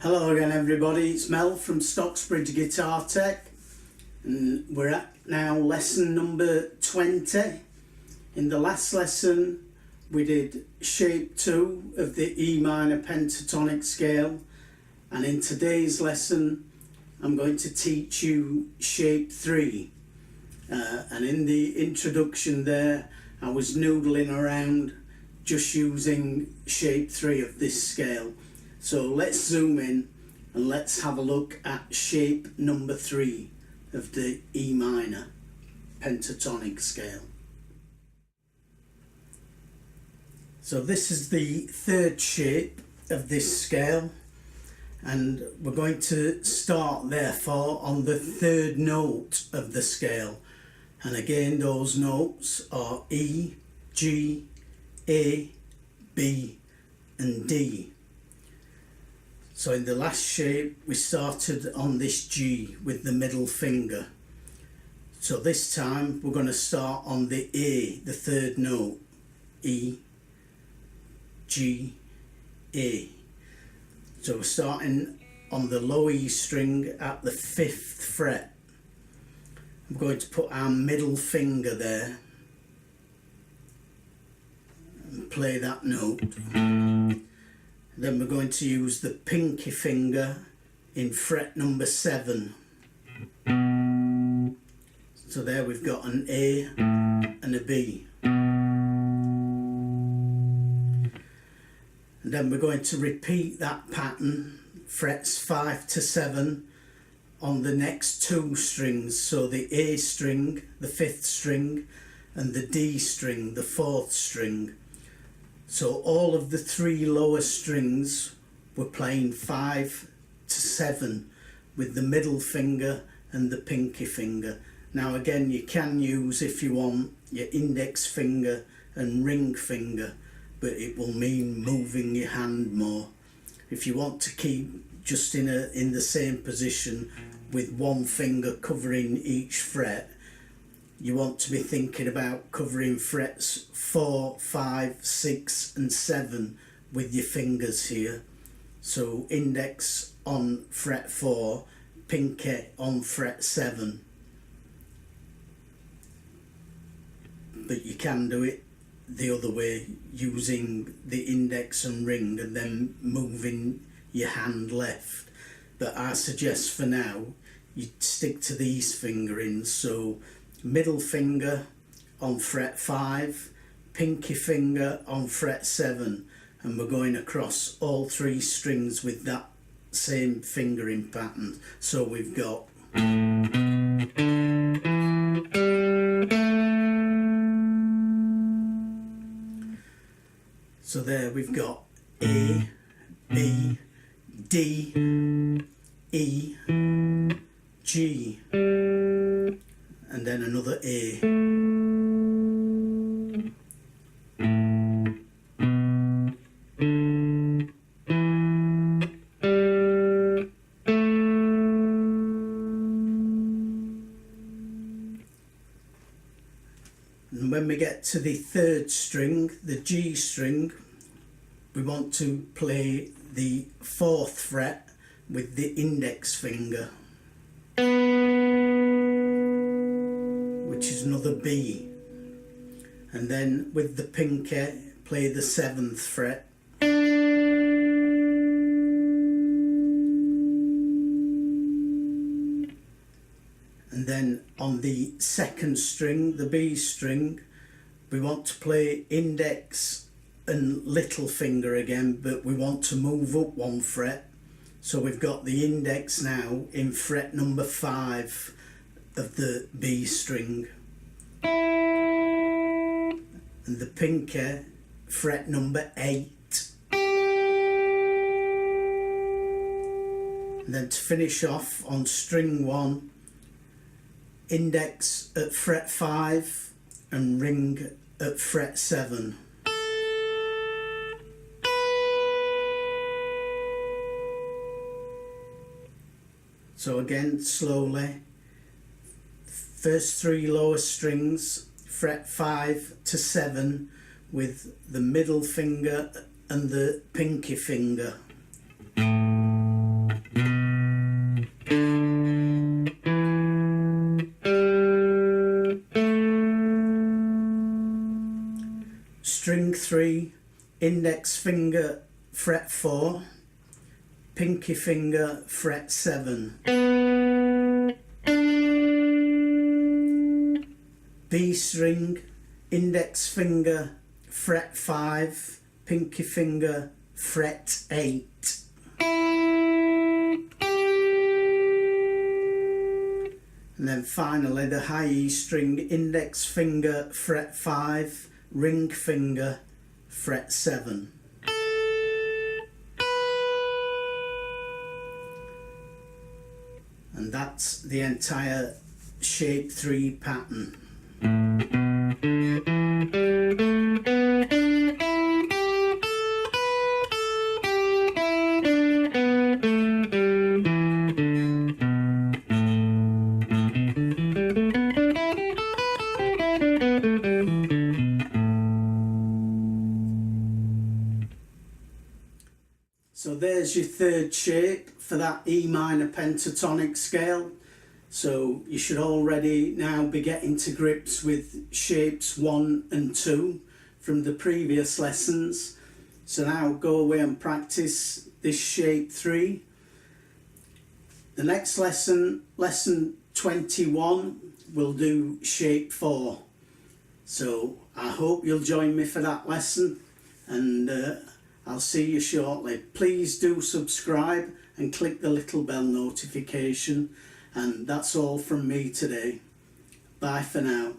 Hello again everybody, it's Mel from Stocksbridge Guitar Tech, and we're at now lesson number 20. In the last lesson we did shape 2 of the E minor pentatonic scale, and in today's lesson I'm going to teach you shape 3. And in the introduction there I was noodling around just using shape 3 of this scale. So let's zoom in and let's have a look at shape number 3 of the E minor pentatonic scale. So this is the third shape of this scale, and we're going to start therefore on the third note of the scale. And again, those notes are E, G, A, B and D. So in the last shape we started on this G with the middle finger. So this time we're going to start on the A, the third note. E, G, A. So we're starting on the low E string at the 5th fret. I'm going to put our middle finger there and play that note. Then we're going to use the pinky finger in fret number 7. So there we've got an A and a B. And then we're going to repeat that pattern, frets 5 to 7, on the next 2 strings. So the A string, the 5th string, and the D string, the 4th string. So all of the 3 lower strings we're playing 5 to 7 with the middle finger and the pinky finger. Now again, you can use, if you want, your index finger and ring finger, but it will mean moving your hand more. If you want to keep just in the same position with one finger covering each fret, you want to be thinking about covering frets 4, 5, 6 and 7 with your fingers here. So index on fret 4, pinky on fret 7. But you can do it the other way, using the index and ring and then moving your hand left. But I suggest for now you stick to these fingerings. So middle finger on fret 5, pinky finger on fret 7, and we're going across all 3 strings with that same fingering pattern. So we've got so there we've got A, B, D, E, G, and then another A. And when we get to the 3rd string, the G string, we want to play the 4th fret with the index finger, which is another B, and then with the pinky play the 7th fret, and then on the 2nd string, the B string, we want to play index and little finger again, but we want to move up 1 fret. So we've got the index now in fret number 5 of the B string, and the pinky fret number 8. And then to finish off on string 1, index at fret 5 and ring at fret 7. So again, slowly, first 3 lower strings, fret 5 to 7 with the middle finger and the pinky finger. And string 3, index finger fret 4, pinky finger fret 7, B string, index finger fret 5, pinky finger fret 8, and then finally the high E string, index finger fret 5, ring finger fret 7. And that's the entire shape 3 pattern. So there's your third shape for that E minor pentatonic scale. So you should already now be getting to grips with shapes 1 and 2 from the previous lessons. So now go away and practice this shape 3. The next lesson, lesson 21, we'll do shape 4. So I hope you'll join me for that lesson, and I'll see you shortly. Please do subscribe and click the little bell notification. And that's all from me today. Bye for now.